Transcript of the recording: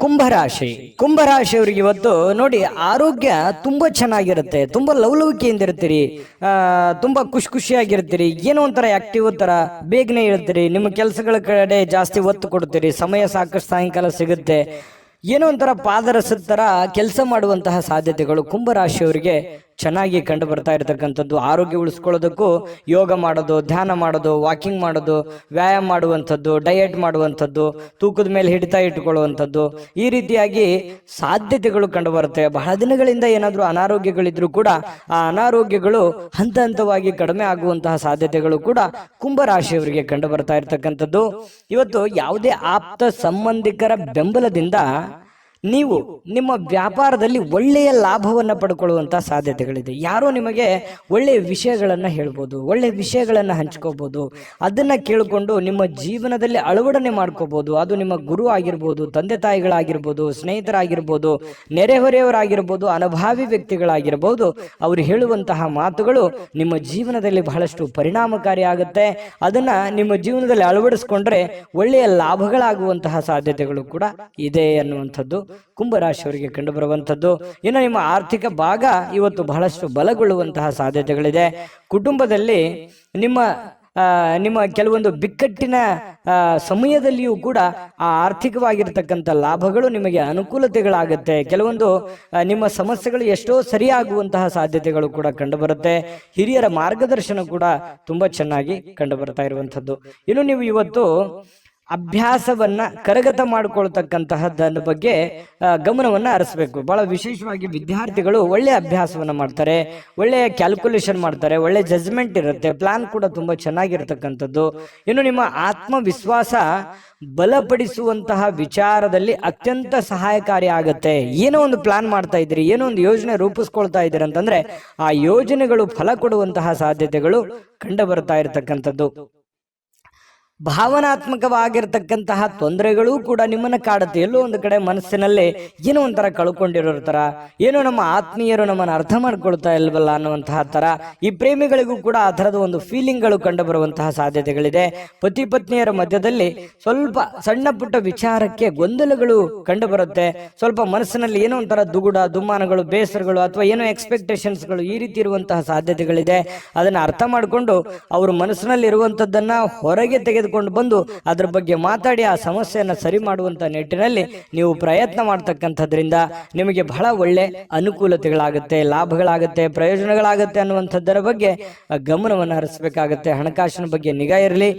ಕುಂಭರಾಶಿ ಕುಂಭರಾಶಿಯವರಿಗೆ ಇವತ್ತು ನೋಡಿ ಆರೋಗ್ಯ ತುಂಬಾ ಚೆನ್ನಾಗಿರುತ್ತೆ, ತುಂಬಾ ಲವಲವಿಕೆಯಿಂದ ಇರ್ತೀರಿ, ತುಂಬಾ ಖುಷಿಯಾಗಿರ್ತೀರಿ, ಏನೋ ಒಂಥರ ಆಕ್ಟಿವ್ ತರ ಬೇಗನೆ ಇರ್ತೀರಿ, ನಿಮ್ಮ ಕೆಲಸಗಳ ಕಡೆ ಜಾಸ್ತಿ ಒತ್ತು ಕೊಡ್ತೀರಿ, ಸಮಯ ಸಾಕಷ್ಟು ಸಾಯಂಕಾಲ ಸಿಗುತ್ತೆ, ಏನೋ ಒಂಥರ ಪಾದರಸದ ತರ ಕೆಲಸ ಮಾಡುವಂತಹ ಸಾಧ್ಯತೆಗಳು ಕುಂಭರಾಶಿಯವರಿಗೆ ಚೆನ್ನಾಗಿ ಕಂಡು ಬರ್ತಾ ಇರತಕ್ಕಂಥದ್ದು. ಆರೋಗ್ಯ ಉಳಿಸ್ಕೊಳ್ಳೋದಕ್ಕೂ ಯೋಗ ಮಾಡೋದು, ಧ್ಯಾನ ಮಾಡೋದು, ವಾಕಿಂಗ್ ಮಾಡೋದು, ವ್ಯಾಯಾಮ ಮಾಡುವಂಥದ್ದು, ಡಯಟ್ ಮಾಡುವಂಥದ್ದು, ತೂಕದ ಮೇಲೆ ಹಿಡಿತಾ ಇಟ್ಟುಕೊಳ್ಳುವಂಥದ್ದು, ಈ ರೀತಿಯಾಗಿ ಸಾಧ್ಯತೆಗಳು ಕಂಡು ಬರುತ್ತೆ. ಬಹಳ ದಿನಗಳಿಂದ ಏನಾದರೂ ಅನಾರೋಗ್ಯಗಳಿದ್ರೂ ಕೂಡ ಆ ಅನಾರೋಗ್ಯಗಳು ಹಂತ ಹಂತವಾಗಿ ಕಡಿಮೆ ಆಗುವಂತಹ ಸಾಧ್ಯತೆಗಳು ಕೂಡ ಕುಂಭರಾಶಿಯವರಿಗೆ ಕಂಡು ಬರ್ತಾ ಇರತಕ್ಕಂಥದ್ದು. ಇವತ್ತು ಯಾವುದೇ ಆಪ್ತ ಸಂಬಂಧಿಕರ ಬೆಂಬಲದಿಂದ ನೀವು ನಿಮ್ಮ ವ್ಯಾಪಾರದಲ್ಲಿ ಒಳ್ಳೆಯ ಲಾಭವನ್ನು ಪಡ್ಕೊಳ್ಳುವಂತಹ ಸಾಧ್ಯತೆಗಳಿದೆ. ಯಾರೋ ನಿಮಗೆ ಒಳ್ಳೆಯ ವಿಷಯಗಳನ್ನು ಹೇಳ್ಬೋದು, ಒಳ್ಳೆಯ ವಿಷಯಗಳನ್ನು ಹಂಚ್ಕೋಬಹುದು, ಅದನ್ನ ಕೇಳಿಕೊಂಡು ನಿಮ್ಮ ಜೀವನದಲ್ಲಿ ಅಳವಡನೆ ಮಾಡ್ಕೋಬಹುದು. ಅದು ನಿಮ್ಮ ಗುರು ಆಗಿರ್ಬೋದು, ತಂದೆ ತಾಯಿಗಳಾಗಿರ್ಬೋದು, ಸ್ನೇಹಿತರಾಗಿರ್ಬೋದು, ನೆರೆಹೊರೆಯವರಾಗಿರ್ಬೋದು, ಅನುಭಾವಿ ವ್ಯಕ್ತಿಗಳಾಗಿರ್ಬೋದು. ಅವರು ಹೇಳುವಂತಹ ಮಾತುಗಳು ನಿಮ್ಮ ಜೀವನದಲ್ಲಿ ಬಹಳಷ್ಟು ಪರಿಣಾಮಕಾರಿ ಆಗುತ್ತೆ. ಅದನ್ನ ನಿಮ್ಮ ಜೀವನದಲ್ಲಿ ಅಳವಡಿಸ್ಕೊಂಡ್ರೆ ಒಳ್ಳೆಯ ಲಾಭಗಳಾಗುವಂತಹ ಸಾಧ್ಯತೆಗಳು ಕೂಡ ಇದೆ ಅನ್ನುವಂಥದ್ದು ಕುಂಭರಾಶಿಯವರಿಗೆ ಕಂಡು ಬರುವಂಥದ್ದು. ಇನ್ನು ನಿಮ್ಮ ಆರ್ಥಿಕ ಭಾಗ ಇವತ್ತು ಬಹಳಷ್ಟು ಬಲಗೊಳ್ಳುವಂತಹ ಸಾಧ್ಯತೆಗಳಿದೆ. ಕುಟುಂಬದಲ್ಲಿ ನಿಮ್ಮ ಕೆಲವೊಂದು ಬಿಕ್ಕಟ್ಟಿನ ಸಮಯದಲ್ಲಿಯೂ ಕೂಡ ಆ ಆರ್ಥಿಕವಾಗಿರ್ತಕ್ಕಂಥ ಲಾಭಗಳು ನಿಮಗೆ ಅನುಕೂಲತೆಗಳಾಗುತ್ತೆ. ಕೆಲವೊಂದು ನಿಮ್ಮ ಸಮಸ್ಯೆಗಳು ಎಷ್ಟೋ ಸರಿಯಾಗುವಂತಹ ಸಾಧ್ಯತೆಗಳು ಕೂಡ ಕಂಡು ಬರುತ್ತೆ. ಹಿರಿಯರ ಮಾರ್ಗದರ್ಶನ ಕೂಡ ತುಂಬಾ ಚೆನ್ನಾಗಿ ಕಂಡು ಬರ್ತಾ ಇರುವಂಥದ್ದು. ಇನ್ನು ನೀವು ಇವತ್ತು ಅಭ್ಯಾಸವನ್ನ ಕರಗತ ಮಾಡಿಕೊಳ್ತಕ್ಕಂತಹದ್ದರ ಬಗ್ಗೆ ಗಮನವನ್ನ ಹರಿಸಬೇಕು. ಬಹಳ ವಿಶೇಷವಾಗಿ ವಿದ್ಯಾರ್ಥಿಗಳು ಒಳ್ಳೆ ಅಭ್ಯಾಸವನ್ನ ಮಾಡ್ತಾರೆ, ಒಳ್ಳೆಯ ಕ್ಯಾಲ್ಕುಲೇಷನ್ ಮಾಡ್ತಾರೆ, ಒಳ್ಳೆ ಜಜ್ಮೆಂಟ್ ಇರುತ್ತೆ, ಪ್ಲಾನ್ ಕೂಡ ತುಂಬಾ ಚೆನ್ನಾಗಿರ್ತಕ್ಕಂಥದ್ದು. ಇನ್ನು ನಿಮ್ಮ ಆತ್ಮವಿಶ್ವಾಸ ಬಲಪಡಿಸುವಂತಹ ವಿಚಾರದಲ್ಲಿ ಅತ್ಯಂತ ಸಹಾಯಕಾರಿ ಆಗುತ್ತೆ. ಏನೋ ಒಂದು ಪ್ಲಾನ್ ಮಾಡ್ತಾ ಇದ್ರಿ, ಏನೋ ಒಂದು ಯೋಜನೆ ರೂಪಿಸ್ಕೊಳ್ತಾ ಇದ್ದೀರಿ ಅಂತಂದ್ರೆ ಆ ಯೋಜನೆಗಳು ಫಲ ಕೊಡುವಂತಹ ಸಾಧ್ಯತೆಗಳು ಕಂಡು ಬರ್ತಾ ಇರತಕ್ಕಂಥದ್ದು. ಭಾವನಾತ್ಮಕವಾಗಿರ್ತಕ್ಕಂತಹ ತೊಂದರೆಗಳು ಕೂಡ ನಿಮ್ಮನ್ನ ಕಾಡುತ್ತೆ. ಎಲ್ಲೋ ಒಂದು ಕಡೆ ಮನಸ್ಸಿನಲ್ಲಿ ಏನೋ ಒಂಥರ ಕಳ್ಕೊಂಡಿರೋ ತರ, ಏನೋ ನಮ್ಮ ಆತ್ಮೀಯರು ನಮ್ಮನ್ನು ಅರ್ಥ ಮಾಡ್ಕೊಳ್ತಾ ಇಲ್ವಲ್ಲ ಅನ್ನುವಂತಹ ತರ, ಈ ಪ್ರೇಮಿಗಳಿಗೂ ಕೂಡ ಆ ಥರದ ಒಂದು ಫೀಲಿಂಗ್ಗಳು ಕಂಡು ಬರುವಂತಹ ಸಾಧ್ಯತೆಗಳಿದೆ. ಪತಿ ಪತ್ನಿಯರ ಮಧ್ಯದಲ್ಲಿ ಸ್ವಲ್ಪ ಸಣ್ಣ ಪುಟ್ಟ ವಿಚಾರಕ್ಕೆ ಗೊಂದಲಗಳು ಕಂಡು ಬರುತ್ತೆ. ಸ್ವಲ್ಪ ಮನಸ್ಸಿನಲ್ಲಿ ಏನೋ ಒಂಥರ ದುಗುಡ, ದುಮ್ಮಾನಗಳು, ಬೇಸರಗಳು ಅಥವಾ ಏನೋ ಎಕ್ಸ್ಪೆಕ್ಟೇಷನ್ಸ್ಗಳು ಈ ರೀತಿ ಇರುವಂತಹ ಸಾಧ್ಯತೆಗಳಿದೆ. ಅದನ್ನ ಅರ್ಥ ಮಾಡಿಕೊಂಡು ಅವರು ಮನಸ್ಸಿನಲ್ಲಿ ಇರುವಂತದ್ದನ್ನ ಹೊರಗೆ ತೆಗೆದುಕೊಂಡು ಬಂದು ಅದರ ಬಗ್ಗೆ ಮಾತಾಡಿ ಆ ಸಮಸ್ಯೆಯನ್ನು ಸರಿ ಮಾಡುವಂತ ನಿಟ್ಟಿನಲ್ಲಿ ನೀವು ಪ್ರಯತ್ನ ಮಾಡ್ತಕ್ಕಂಥದ್ರಿಂದ ನಿಮಗೆ ಬಹಳ ಒಳ್ಳೆ ಅನುಕೂಲತೆಗಳಾಗುತ್ತೆ, ಲಾಭಗಳಾಗುತ್ತೆ, ಪ್ರಯೋಜನಗಳಾಗುತ್ತೆ ಅನ್ನುವಂಥದ್ದರ ಬಗ್ಗೆ ಗಮನವನ್ನು ಹರಿಸಬೇಕಾಗುತ್ತೆ. ಹಣಕಾಸಿನ ಬಗ್ಗೆ ನಿಗಾ ಇರಲಿ.